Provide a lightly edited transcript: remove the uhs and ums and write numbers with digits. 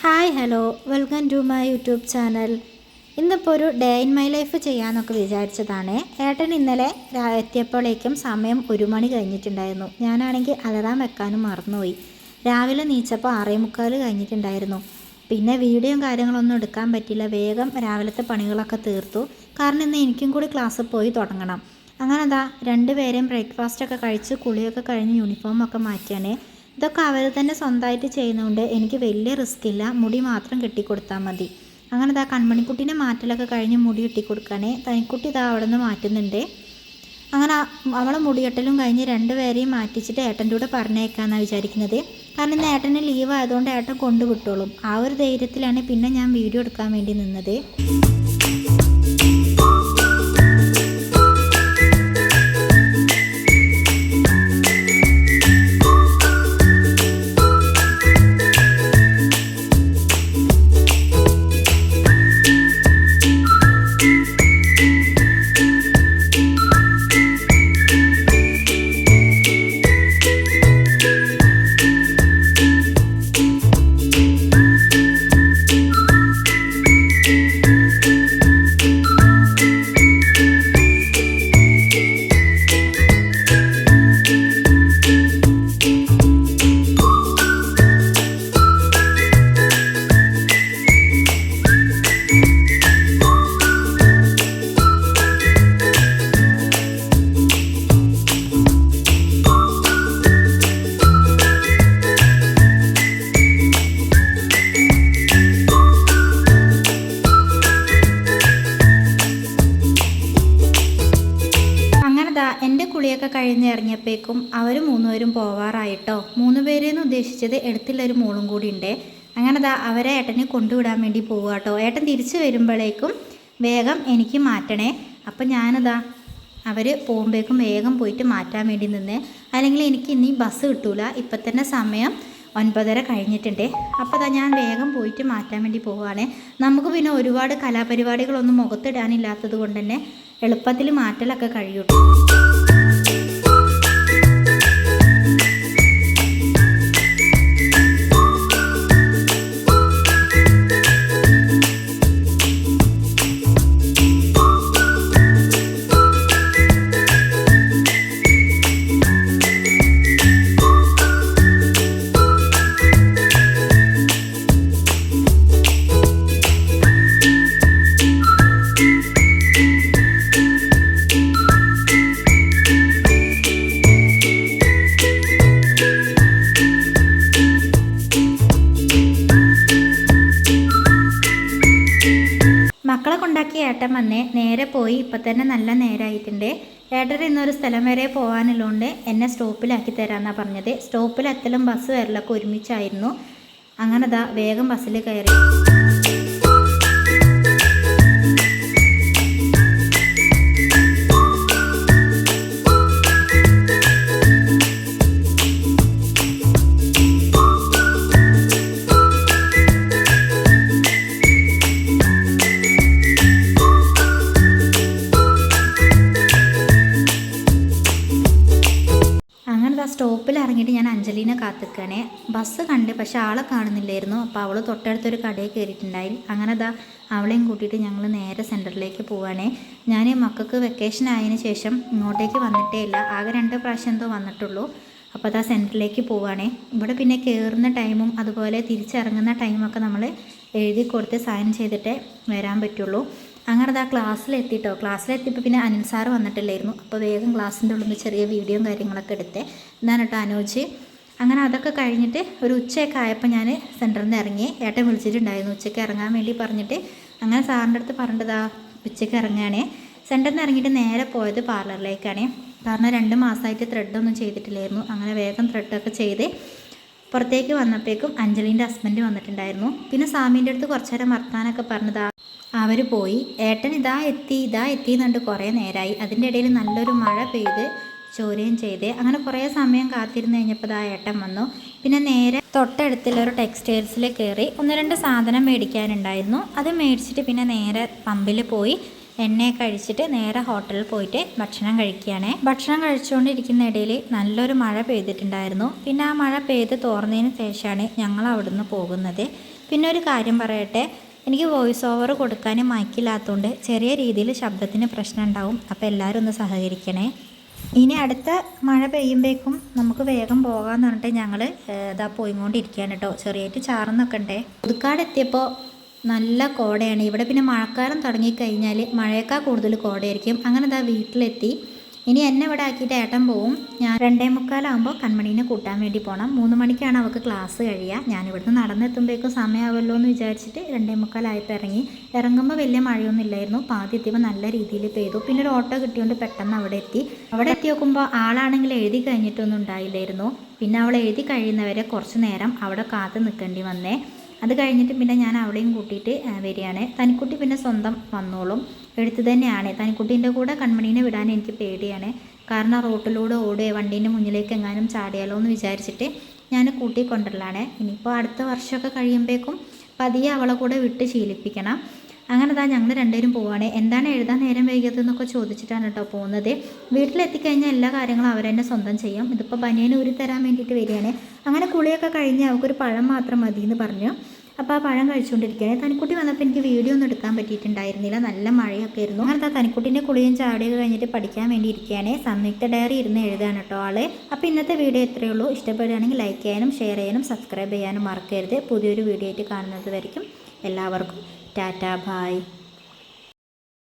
Hi hello welcome to my YouTube channel. ഇന്നിപ്പോൾ ഒരു day in my life ചെയ്യാമെന്നൊക്കെ വിചാരിച്ചതാണ്. ഏട്ടൻ ഇന്നലെ എത്തിയപ്പോഴേക്കും സമയം 1 മണി കഴിഞ്ഞിട്ടുണ്ടായിരുന്നു. ഞാനാണെങ്കിൽ അലാറം വെക്കാനും മറന്നുപോയി. രാവിലെ നീച്ചപ്പോൾ 6:45 കഴിഞ്ഞിട്ടുണ്ടായിരുന്നു. പിന്നെ വീഡിയോയും കാര്യങ്ങളൊന്നും എടുക്കാൻ പറ്റില്ല. വേഗം രാവിലത്തെ പണികളൊക്കെ തീർത്തു. കാരണം ഇന്ന് എനിക്കും കൂടി ക്ലാസ്സിൽ പോയി തുടങ്ങണം. അങ്ങനെ അതാ 2 പേരെയും ബ്രേക്ക്ഫാസ്റ്റൊക്കെ കഴിച്ച് കുളിയൊക്കെ കഴിഞ്ഞ് യൂണിഫോമൊക്കെ മാറ്റിയാണ്. ഇതൊക്കെ അവർ തന്നെ സ്വന്തമായിട്ട് ചെയ്യുന്നതുകൊണ്ട് എനിക്ക് വലിയ റിസ്ക് ഇല്ല. മുടി മാത്രം കെട്ടിക്കൊടുത്താൽ മതി. അങ്ങനെ ഇതാ കൺമണിക്കുട്ടീനെ മാറ്റലൊക്കെ കഴിഞ്ഞ് മുടി കെട്ടിക്കൊടുക്കുകയാണ്. തനിക്കുട്ടി ഇതാ അവിടെ നിന്ന് മാറ്റുന്നുണ്ട്. അങ്ങനെ അവളെ മുടികെട്ടലും കഴിഞ്ഞ് 2 പേരെയും മാറ്റിച്ചിട്ട് ഏട്ടൻ്റെ കൂടെ പറഞ്ഞേക്കാമെന്നാണ് വിചാരിക്കുന്നത്. കാരണം ഇന്ന് ഏട്ടന് ലീവ് ആയതുകൊണ്ട് ഏട്ടൻ കൊണ്ടുവിട്ടോളും. ആ ഒരു ധൈര്യത്തിലാണ് പിന്നെ ഞാൻ വീഡിയോ എടുക്കാൻ വേണ്ടി നിന്നത്. എൻ്റെ കുളിയൊക്കെ കഴിഞ്ഞ് ഇറങ്ങിയപ്പോഴേക്കും അവർ 3 പേരും പോവാറായിട്ടോ. 3 പേരെന്ന് ഉദ്ദേശിച്ചത് എടുത്തുള്ളൊരു മോളും കൂടി ഉണ്ട്. അങ്ങനെ അവരെ ഏട്ടനെ കൊണ്ടുവിടാൻ വേണ്ടി പോവുക കേട്ടോ. ഏട്ടൻ തിരിച്ച് വരുമ്പോഴേക്കും വേഗം എനിക്ക് മാറ്റണേ. അപ്പം ഞാനതാ അവർ പോകുമ്പോഴേക്കും വേഗം പോയിട്ട് മാറ്റാൻ വേണ്ടി നിന്നേ. അല്ലെങ്കിൽ എനിക്ക് ഇനി ബസ് കിട്ടൂല. ഇപ്പം തന്നെ സമയം 9:30 കഴിഞ്ഞിട്ടുണ്ട്. അപ്പോൾ ഞാൻ വേഗം പോയിട്ട് മാറ്റാൻ വേണ്ടി പോവുകയാണ്. നമുക്ക് പിന്നെ ഒരുപാട് കലാപരിപാടികളൊന്നും മുഖത്തിടാനില്ലാത്തത് കൊണ്ട് തന്നെ എളുപ്പത്തിൽ മാറ്റലൊക്കെ കഴിയും. മക്കളെ കൊണ്ടാക്കി ഏട്ടൻ വന്നേ നേരെ പോയി. ഇപ്പം തന്നെ നല്ല നേരമായിട്ടുണ്ട്. ഏട്ടൻ ഇന്നൊരു സ്ഥലം വരെ പോകാനുള്ളതുകൊണ്ട് എന്നെ സ്റ്റോപ്പിലാക്കി തരാമെന്നാണ് പറഞ്ഞത്. സ്റ്റോപ്പിലെത്തലും ബസ് വരലൊക്കെ ഒരുമിച്ചായിരുന്നു. അങ്ങനെ വേഗം ബസ്സിൽ കയറി. സ്റ്റോപ്പിൽ ഇറങ്ങിയിട്ട് ഞാൻ അഞ്ജലീനെ കാത്തിക്കണേ. ബസ് കണ്ട് പക്ഷെ ആളെ കാണുന്നില്ലായിരുന്നു. അപ്പോൾ അവൾ തൊട്ടടുത്തൊരു കടയിൽ കയറിയിട്ടുണ്ടായി. അങ്ങനെ അവളെയും കൂട്ടിയിട്ട് ഞങ്ങൾ നേരെ സെൻറ്ററിലേക്ക് പോവുകയാണേ. ഞാൻ മക്കൾക്ക് വെക്കേഷൻ ആയതിനു ശേഷം ഇങ്ങോട്ടേക്ക് വന്നിട്ടേ ഇല്ല. ആകെ 2 പ്രാവശ്യം എന്തോ വന്നിട്ടുള്ളൂ. അപ്പോൾ സെൻറ്ററിലേക്ക് പോവുകയാണേ. ഇവിടെ പിന്നെ കയറുന്ന ടൈമും അതുപോലെ തിരിച്ചിറങ്ങുന്ന ടൈമൊക്കെ നമ്മൾ എഴുതി കൊടുത്ത് സൈൻ ചെയ്തിട്ടേ വരാൻ പറ്റുള്ളൂ. അങ്ങനെ ക്ലാസ്സിലെത്തിയിട്ടോ. ക്ലാസ്സിലെത്തിയപ്പോൾ പിന്നെ അനിൽ സാറ് വന്നിട്ടില്ലായിരുന്നു. അപ്പോൾ വേഗം ക്ലാസ്സിൻ്റെ ഉള്ളിൽ നിന്ന് ചെറിയ വീഡിയോയും കാര്യങ്ങളൊക്കെ എടുത്ത് ഇതാണ് കേട്ടോ അനൂജ്. അങ്ങനെ അതൊക്കെ കഴിഞ്ഞിട്ട് ഒരു ഉച്ചയൊക്കെ ആയപ്പോൾ ഞാൻ സെൻറ്ററിൽ നിന്ന് ഇറങ്ങി. ഏട്ടൻ വിളിച്ചിട്ടുണ്ടായിരുന്നു ഉച്ചയ്ക്ക് ഇറങ്ങാൻ വേണ്ടി പറഞ്ഞിട്ട്. അങ്ങനെ സാറിൻ്റെ അടുത്ത് പറഞ്ഞിട്ട് ഉച്ചയ്ക്ക് ഇറങ്ങുകയാണേ. സെൻറ്ററിൽ നിന്ന് ഇറങ്ങിയിട്ട് നേരെ പോയത് പാർലറിലേക്കാണ്. കാരണം 2 മാസമായിട്ട് ത്രെഡൊന്നും ചെയ്തിട്ടില്ലായിരുന്നു. അങ്ങനെ വേഗം ത്രെഡൊക്കെ ചെയ്ത് പുറത്തേക്ക് വന്നപ്പോഴേക്കും അഞ്ജലീൻ്റെ ഹസ്ബൻഡ് വന്നിട്ടുണ്ടായിരുന്നു. പിന്നെ സാമീൻ്റെ അടുത്ത് കുറച്ച് നേരം വർത്താനൊക്കെ പറഞ്ഞത് അവർ പോയി. ഏട്ടൻ ഇതാ എത്തി എന്നുണ്ട് കുറേ നേരമായി. അതിൻ്റെ ഇടയിൽ നല്ലൊരു മഴ പെയ്ത് ചോരുകയും ചെയ്ത്. അങ്ങനെ കുറേ സമയം കാത്തിരുന്ന് കഴിഞ്ഞപ്പോൾ ഏട്ടൻ വന്നു. പിന്നെ നേരെ തൊട്ടടുത്തുള്ളൊരു ടെക്സ്റ്റൈൽസിൽ കയറി 1-2 സാധനം മേടിക്കാനുണ്ടായിരുന്നു. അത് മേടിച്ചിട്ട് പിന്നെ നേരെ പമ്പിൽ പോയി എണ്ണയൊക്കെ കഴിച്ചിട്ട് നേരെ ഹോട്ടലിൽ പോയിട്ട് ഭക്ഷണം കഴിക്കുകയാണ്. ഭക്ഷണം കഴിച്ചുകൊണ്ടിരിക്കുന്ന ഇടയിൽ നല്ലൊരു മഴ പെയ്തിട്ടുണ്ടായിരുന്നു. പിന്നെ ആ മഴ പെയ്ത് തോർന്നതിന് ശേഷമാണ് ഞങ്ങൾ അവിടുന്ന് പോകുന്നത്. പിന്നെ ഒരു കാര്യം പറയട്ടെ, എനിക്ക് വോയിസ് ഓവർ കൊടുക്കാൻ മൈക്കില്ലാത്തതുകൊണ്ട് ചെറിയ രീതിയിൽ ശബ്ദത്തിന് പ്രശ്നം ഉണ്ടാവും. അപ്പോൾ എല്ലാവരും ഒന്ന് സഹകരിക്കണേ. ഇനി അടുത്ത മഴ പെയ്യുമ്പോഴേക്കും നമുക്ക് വേഗം പോകാമെന്ന് പറഞ്ഞിട്ട് ഞങ്ങൾ ഇതാ പോയിക്കൊണ്ടിരിക്കുകയാണ് കേട്ടോ. ചെറിയായിട്ട് ചാറുന്നൊക്കെ ഉണ്ടേ. പുതുക്കാട് എത്തിയപ്പോൾ നല്ല കോടയാണ്. ഇവിടെ പിന്നെ മഴക്കാലം തുടങ്ങിക്കഴിഞ്ഞാൽ മഴയേക്കാൾ കൂടുതൽ കോടയായിരിക്കും. അങ്ങനെ ഇതാ വീട്ടിലെത്തി. ഇനി എന്നെ ഇവിടെ ആക്കിയിട്ട് ഏട്ടൻ പോവും. ഞാൻ 2:45 കൺമണീനെ കൂട്ടാൻ വേണ്ടി പോകണം. 3 മണിക്കാണ് അവൾക്ക് ക്ലാസ് കഴിയുക. ഞാനിവിടുന്ന് നടന്നെത്തുമ്പോഴേക്കും സമയമാവല്ലോ എന്ന് വിചാരിച്ചിട്ട് 2:45 ഇറങ്ങുമ്പോൾ വലിയ മഴയൊന്നും ഇല്ലായിരുന്നു. പാതി എത്തിയപ്പോൾ നല്ല രീതിയിൽ പെയ്തു. പിന്നെ ഒരു ഓട്ടോ കിട്ടിയോണ്ട് പെട്ടെന്ന് അവിടെ എത്തി നോക്കുമ്പോൾ ആളാണെങ്കിൽ എഴുതി കഴിഞ്ഞിട്ടൊന്നും ഉണ്ടായില്ലായിരുന്നു. പിന്നെ അവൾ എഴുതി കഴിയുന്നവരെ കുറച്ച് നേരം അവിടെ കാത്ത് നിൽക്കേണ്ടി വന്നേ. അത് കഴിഞ്ഞിട്ട് പിന്നെ ഞാൻ അവളെയും കൂട്ടിയിട്ട് വരികയാണ്. തനിക്കുട്ടി പിന്നെ സ്വന്തം വന്നോളും. എഴുത്ത് തന്നെയാണ്. തനിക്കുട്ടീൻ്റെ കൂടെ കൺമണീനെ വിടാൻ എനിക്ക് പേടിയാണ്. കാരണം റോട്ടിലൂടെ ഓടുകയോ വണ്ടീൻ്റെ മുന്നിലേക്ക് എങ്ങാനും ചാടിയാലോ എന്ന് വിചാരിച്ചിട്ട് ഞാൻ കൂട്ടിക്കൊണ്ടുവരലാണ്. ഇനിയിപ്പോൾ അടുത്ത വർഷമൊക്കെ കഴിയുമ്പോഴേക്കും പതിയെ അവളെ കൂടെ വിട്ട് ശീലിപ്പിക്കണം. അങ്ങനെ താ ഞങ്ങൾ രണ്ടുപേരും പോവുകയാണ്. എന്താണ് എഴുതാൻ നേരം വൈകിയതെന്നൊക്കെ ചോദിച്ചിട്ടാണ് കേട്ടോ പോകുന്നത്. വീട്ടിലെത്തിക്കഴിഞ്ഞാൽ എല്ലാ കാര്യങ്ങളും അവരെന്നെ സ്വന്തം ചെയ്യും. ഇതിപ്പോൾ ബനിയന് ഊരി തരാൻ വേണ്ടിയിട്ട് വരികയാണ്. അങ്ങനെ കുളിയൊക്കെ കഴിഞ്ഞ് അവൾക്കൊരു പഴം മാത്രം മതി എന്ന് പറഞ്ഞു. അപ്പോൾ ആ പഴം കഴിച്ചുകൊണ്ടിരിക്കുകയാണ്. തനിക്കുട്ടി വന്നപ്പോൾ എനിക്ക് വീഡിയോ ഒന്നും എടുക്കാൻ പറ്റിയിട്ടുണ്ടായിരുന്നില്ല. നല്ല മഴയൊക്കെ ആയിരുന്നു. അങ്ങനെ തനിക്കുട്ടീൻ്റെ കുളിയും ചാടിയൊക്കെ കഴിഞ്ഞിട്ട് പഠിക്കാൻ വേണ്ടി ഇരിക്കുകയാണ്. സംയുക്ത ഡയറി ഇരുന്ന് എഴുതാണ് കേട്ടോ ആള്. അപ്പോൾ ഇന്നത്തെ വീഡിയോ ഇത്രയേ ഉള്ളൂ. ഇഷ്ടപ്പെടുകയാണെങ്കിൽ ലൈക്ക് ചെയ്യാനും ഷെയർ ചെയ്യാനും സബ്സ്ക്രൈബ് ചെയ്യാനും മറക്കരുത്. പുതിയൊരു വീഡിയോ ആയിട്ട് കാണുന്നത് വരയ്ക്കും എല്ലാവർക്കും ടാറ്റാ ബായ്.